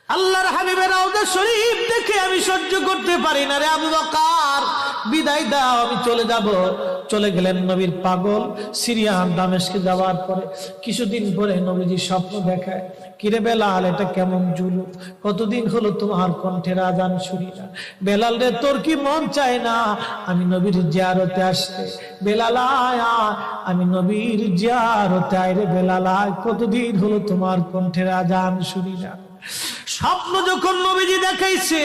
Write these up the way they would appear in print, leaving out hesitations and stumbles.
আল্লাহর হাবিবের রওজা শরীফ দেখে আমি সহ্য করতে পারি না রে আবু বকর, বিদায় দাও, আমি চলে যাব। চলে গেলেন নবীর পাগল। সিরিয়ান দামেস্কে যাওয়ার পরে কিছুদিন পরে নবীজি স্বপ্ন দেখায়, কিরে বেলাল, এটা কেমন জুলুম, কতদিন হলো তোমার কণ্ঠের আজান শুনি না। বেলাল রে, তোর কি মন চায় না আমি নবীর জিয়ারতে আসতে? বেলাল আয়, আমি নবীর জিয়ারতে আয় রে বেলাল আয়, কতদিন হলো তোমার কণ্ঠের আজান শুনি না। স্বপ্ন যখন নবীজি দেখাইছে,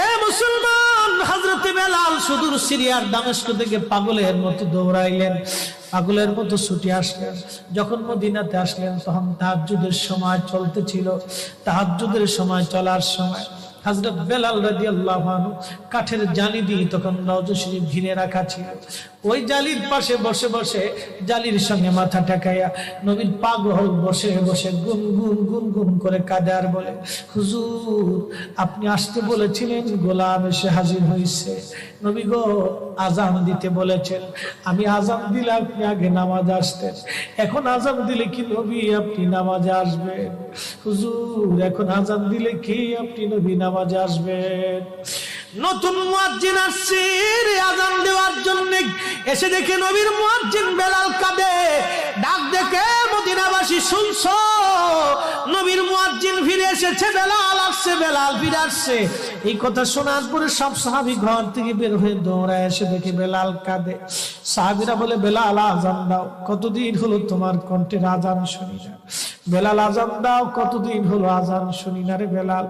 এ মুসলমান, হযরতে বেলাল সুদূর সিরিয়ার দামেস্ক থেকে পাগলের মতো দৌড়াইলেন, পাগলের মতো ছুটে আসলেন। যখন মদিনাতে আসলেন তখন তাহাজ্জুদের সময় চলতেছিল। তাহাজ্জুদের সময় চলার সময় হযরত বেলাল রাদিয়াল্লাহু আনহু কাঠের জালি দিয়ে তখন রওজা শরীফ ঘিরে রাখা ছিল। ওই জালির পাশে বসে বসে জালির সঙ্গে মাথা ঠেকাইয়া নবীর পাগল বসে বসে গুনগুন গুনগুন করে কাঁদে আর বলে, হুজুর আপনি আসতে বলেছিলেন, গোলাম এসে হাজির হয়েছে। নবী গো, আজান দিতে বলেছেন, আমি আজান দিলে আপনি আগে নামাজে আসতেন, এখন আজান দিলে কি নবী আপনি নামাজে আসবেন? হুজুর এখন আজান দিলে কি আপনি নবী নামাজে আসবেন? নতুন মুয়াজ্জিন আসছে আজান দেওয়ার জন্য, এসে দেখে নবীর মুয়াজ্জিন বেলাল কাঁদে। ডাক দেখে মদিনাবাসী শুনছো, নবীর মুয়াজ্জিন ফিরে এসেছে, বেলাল আসছে, বেলাল ফিরে আসছে। এই কথা শোনার পরে সব সাহাবী ঘর থেকে বের হয়ে দৌড়ায় এসে দেখে বেলাল কাঁদে। সাহাবীরা বলে, বেলাল আজান দাও, কতদিন হলো তোমার কণ্ঠের আজান শুনি না। বেলাল আজান দাও, কতদিন হলো আজান শুনি না রে বেলাল।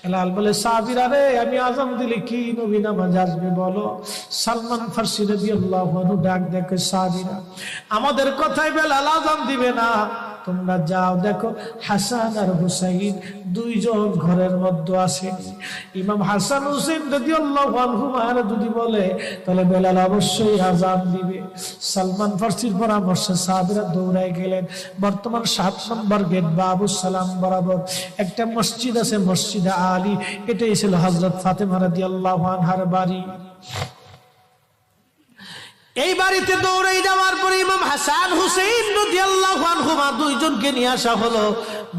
বেলাল বলে, সাহাবীরা রে, আমি আজান দিলে কি নবী নামাজে আসবে বলো? সালমান ফারসি রাদিয়াল্লাহু আনহু ডাক দেখে, সাহাবীরা আমাদের কথায় বেলাল আজান দিবে না, তোমরা যাও দেখো হাসান আর হুসাইন দুইজন ঘরের মধ্যে আসেনি। ইমাম হাসান হুসাইন রাদিয়াল্লাহু আনহুমা যদি বলে তাহলে বেলাল অবশ্যই আজান দিবে। সালমান ফারসির পরামর্শে সাহাবীরা দৌড়ায় গেলেন। বর্তমান 7 নম্বর গেট বাবু সালাম বরাবর একটা মসজিদ আছে, মসজিদে আলী, এটাই ছিল হযরত ফাতেমা রাদিয়াল্লাহু আনহার বাড়ি। এই বাড়িতে দৌড়ে যাওয়ার পরে ইমাম হাসান হুসাইন রাদিয়াল্লাহু আনহুমা দুইজনকে নিয়ে আসা হলো।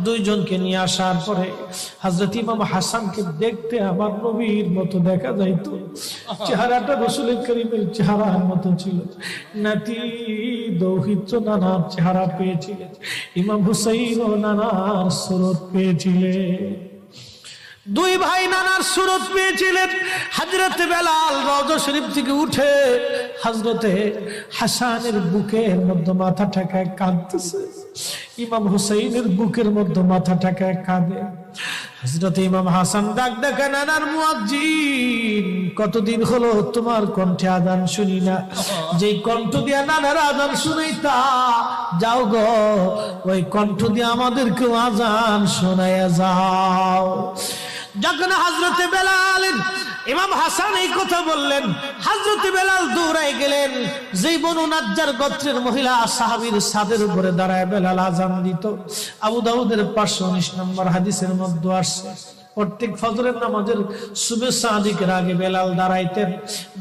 দুইজনকে নিয়ে আসার পরে হযরত ইমাম হাসানকে দেখতে আমার নবীর মতো দেখা যাইতো, চেহারাটা রাসূল করিমের চেহারার মতো ছিল। নাতি দৌহিত্র নানার চেহারা পেয়েছিলেন, ইমাম হুসাইন ও নানার সুরত পেয়েছিলেন। দুই ভাই নানার সুরত পেয়েছিলেন। হযরত বেলাল রওজা শরীফ থেকে উঠে হযরতে হাসানের বুকের মধ্যে মাথা ঠেকায় কাঁদতেছে, ইমাম হুসাইনের বুকের মধ্যে মাথা ঠেকায় কাঁদে। হযরত ইমাম হাসান ডাক ডাকা, নানার মুয়াজ্জিন, কতদিন হলো তোমার কণ্ঠে আজান শুনি না, যে কণ্ঠ দিয়া নানার আজান শুনাইতা, যাও গো ওই কণ্ঠ দিয়ে আমাদেরকেও আজান শোনাইয়া যাও। যখন হযরতে বেলাল ইমাম হাসান এই কথা বললেন, হযরতে বেলাল দৌড়ায় গেলেন। যেই বনু নাজ্জার গোত্রের মহিলা সাহাবীর ছাদের উপরে দাঁড়ায় বেলাল আজান দিত। আবু দাউদের 519 নম্বর হাদিসের মধ্যে আসছে, প্রত্যেক ফজরের নামাজের সুবহ সাদিকের আগে বেলাল দাঁড়াইতেন।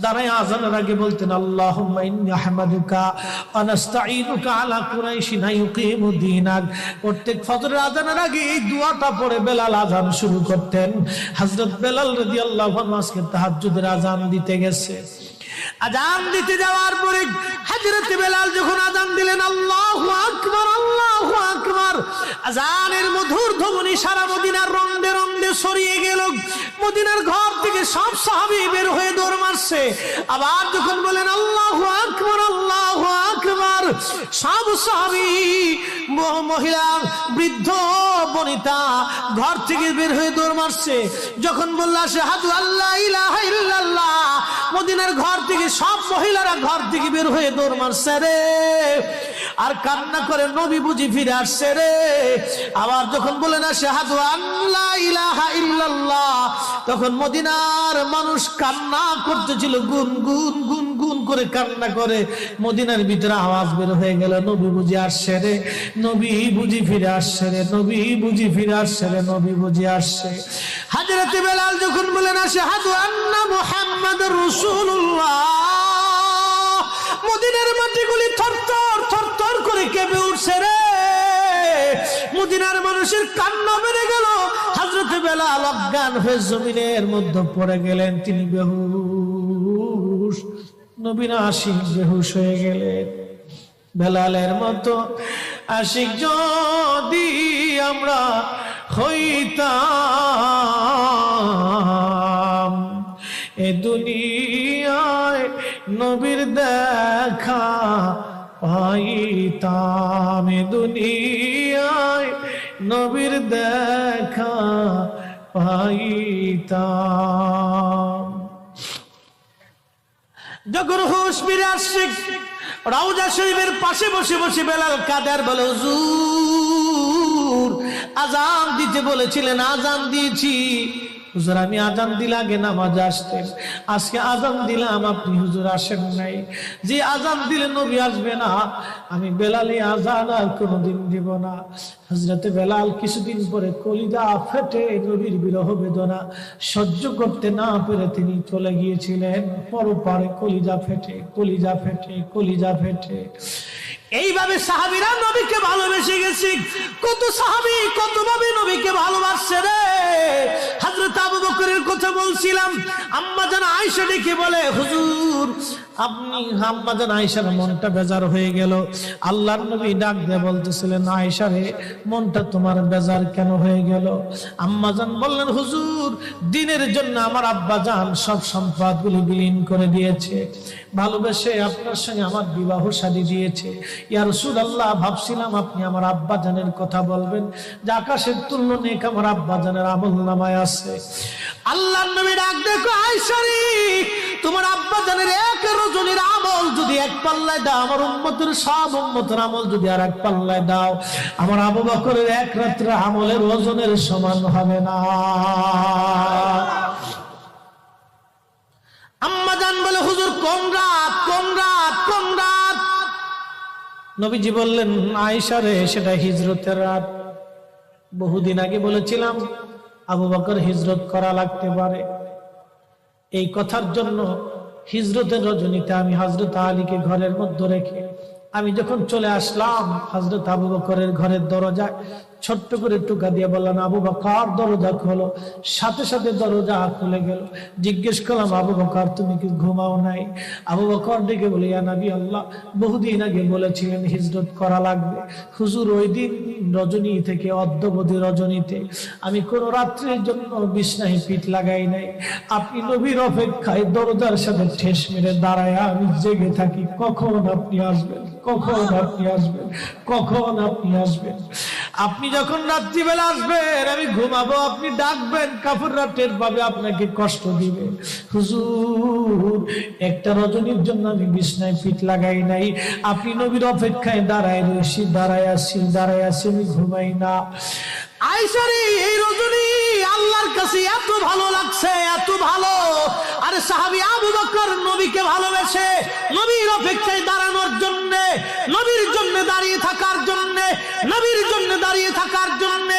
দাঁড়ায় আজানের আগে বলতেন, আল্লাহুম্মা ইন্নী আহমাদুকা ওয়া নাস্তাঈনুকা আলা কুরাইশিন ইউকিমু দীনাক। প্রত্যেক ফজরের আজানের আগে এই দোয়াটা পড়ে বেলাল আজান শুরু করতেন। হযরত বেলাল রাদিয়াল্লাহু আনহু আজকে তাহাজ্জুদের আজান দিতে গেছে। আজান দিতে যাওয়ার পরে হযরত বেলাল যখন আজান দিলেন, আল্লাহু আকবার, আল্লাহু আকবার, আজানের মধুর ধ্বনি সারা মদিনার রন্দে রন্দে ছড়িয়ে গেল। মদিনার ঘর থেকে সব সাহাবী বের হয়ে দৌড় মারছে। আবার যখন বলেন আল্লাহু আকবার, আল্লাহু আকবার, সব সাহাবী, মহিলা, বৃদ্ধ, বনিতা ঘর থেকে বের হয়ে দৌড় মারছে। যখন বলল আশহাদু আল্লা ইলাহা ইল্লাল্লাহ, মদিনার ঘর থেকে সব মহিলারা ঘর থেকে বের হয়ে দৌড় মারছে রে, আর কান্না করে নবী বুঝি ফিরে আসছে রে। আবার যখন বলেন আশহাদু আল্লা ইলাহা ইল্লাল্লাহ, তখন মদিনার মানুষ কান্না করতেছিল, গুন গুন গুন গুন করে কান্না করে। মদিনার ভিতরে আওয়াজ বের হয়ে গেল, নবী বুঝি আসছে রে, নবী বুঝি ফিরে আসছে রে, নবী বুঝি ফিরে আসছে রে, নবী বুঝি আসছে। হযরত বেলাল যখন বলেন আশহাদু আন্না মুহাম্মাদুর রাসূলুল্লাহ, মদিনার মাটিগুলি থরথর থরথর করে কেঁপে উঠছে রে। মদিনার মানুষের কান্না বেড়ে গেল। হযরতে বেলাল অজ্ঞান হয়ে জমিনের মধ্যে পড়ে গেলেন, তিনি বেহুশ। নবীর আশিক বেহুশ হয়ে গেলেন। বেলালের মতো আশিক যদি আমরা হইতাম, এ দুনিয়ায় নবীর দেখা পাইতাম, এ দুনিয়ায় নবীর দেখা পাইতাম। যখন হুঁশ ফিরে আসছে, রওজা শরীফের পাশে বসে বসে বেলাল কাদের বলে, হুজুর আজান দিতে বলেছিলেন, আজান দিয়েছি। হুজুর আমি আজান দিলে আগে নামাজে আসতেন, আজকে আজান দিলাম আপনি হুজুর আসেন নাই। যে আজান দিলে নবী আসবে না, আমি বেলালে আজান আর কোনোদিন দিব না। হযরতে বেলাল কিছুদিন পরে কলিজা ফেটে নবীর বিরহ বেদনা সহ্য করতে না পেরে তিনি চলে গিয়েছিলেন পরপারে। কলিজা ফেটে, কলিজা ফেটে, কলিজা ফেটে। এইভাবে সাহাবীরা নবীকে ভালোবেসে গেছে। কত সাহাবী কতভাবে নবীকে ভালোবাসছে রে। হযরত আবু বকরের কথা বলছিলাম, আম্মা জান আয়েশা ডেকে বলে, হুজুর আপনি, আম্মা জান আয়েশার মনটা বেজার হয়ে গেল। আল্লাহর নবী ডাক দিয়ে বলতেছিলেন, আয়েশা রে মনটা তোমার বেজার কেন হয়ে গেল? আম্মা জান বললেন, হুজুর দ্বীনের জন্য আমার আব্বা জান সব সম্পদগুলি বিলীন করে দিয়েছে, ভালোবেসে আপনার সঙ্গে আমার বিবাহ শাদী দিয়েছে। ইয়া রাসূলুল্লাহ ভাবছিলাম আপনি আমার আব্বা জানের কথা বলবেন, যে আকাশের তুল্য নেক আমার আব্বা জানের আমলনামায় আছে। আল্লাহর নবী ডাক দেখো, আয়েশা রে তোমার আব্বা জানের এক রজনীর আমল যদি এক পাল্লায় দাও, আমার উম্মতের সব উম্মতের আমল যদি আর এক পাল্লায় দাও, আমার আবু বকরের এক রাত্রে আমলের ওজনের সমান হবে না। আম্মা জান বলে, হুজুর কোন রাত, কোন রাত, কোন রাত? নবীজি বললেন, আয়েশা রে সেটা হিজরতের রাত। বহুদিন আগে বলেছিলাম আবু বকর হিজরত করা লাগতে পারে, এই কথার জন্য হিজরতের রজনীতে আমি হযরত আলীকে ঘরের মধ্যে রেখে আমি যখন চলে আসলাম, হযরত আবু বকরের ঘরের দরজায় ছোট্ট করে টুকা দিয়ে বললাম, আবু বকর দরজা খোলো। সাথে সাথে দরজা খুলে গেল। জিজ্ঞেস করলাম, আবু বকর তুমি কি ঘুমাও নাই? আবু বকর ডেকে বলে, ইয়া নবী আল্লাহ বহুদিন আগে বলেছিলেন হিজরত করা লাগবে। হুজুর ওই দিন রজনী থেকে অদ্যবধি রজনীতে আমি কোন রাত্রের জন্য বিছনায় পিঠ লাগাই নাই। আপনি নবীর অপেক্ষায় দরজার সাথে ঠেস মেরে দাঁড়ায় আমি জেগে থাকি, কখন আপনি আসবেন, কখন আপনি আসবেন, কখন আপনি আসবেন। আপনি যখন রাত্রিবেলা আসবেন আমি ঘুমাবো, আপনি ডাকবেন, কাফেররা টের পাবে, আপনাকে কষ্ট দিবে। হুজুর একটা রজনীর জন্য আমি বিছনায় পিঠ লাগাই নাই, আপনি নবীর অপেক্ষায় দাঁড়ায় রয়েছি, দাঁড়ায় আসি, দাঁড়ায় আসি, আমি ঘুমাই না। আয়েশা রে এই রজনী আল্লাহর কাছে এত ভালো লাগছে, এত ভালো। আরে সাহাবী আবু বকর নবীকে ভালোবেসে নবীর অপেক্ষায় দাঁড়ানোর জন্য, নবীর জন্য দাঁড়িয়ে থাকার জন্য, নবীর জন্য দাঁড়িয়ে থাকার জন্য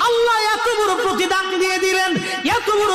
আল্লাহ এত বড় প্রতিদান দিয়ে দিলেন, এত বড়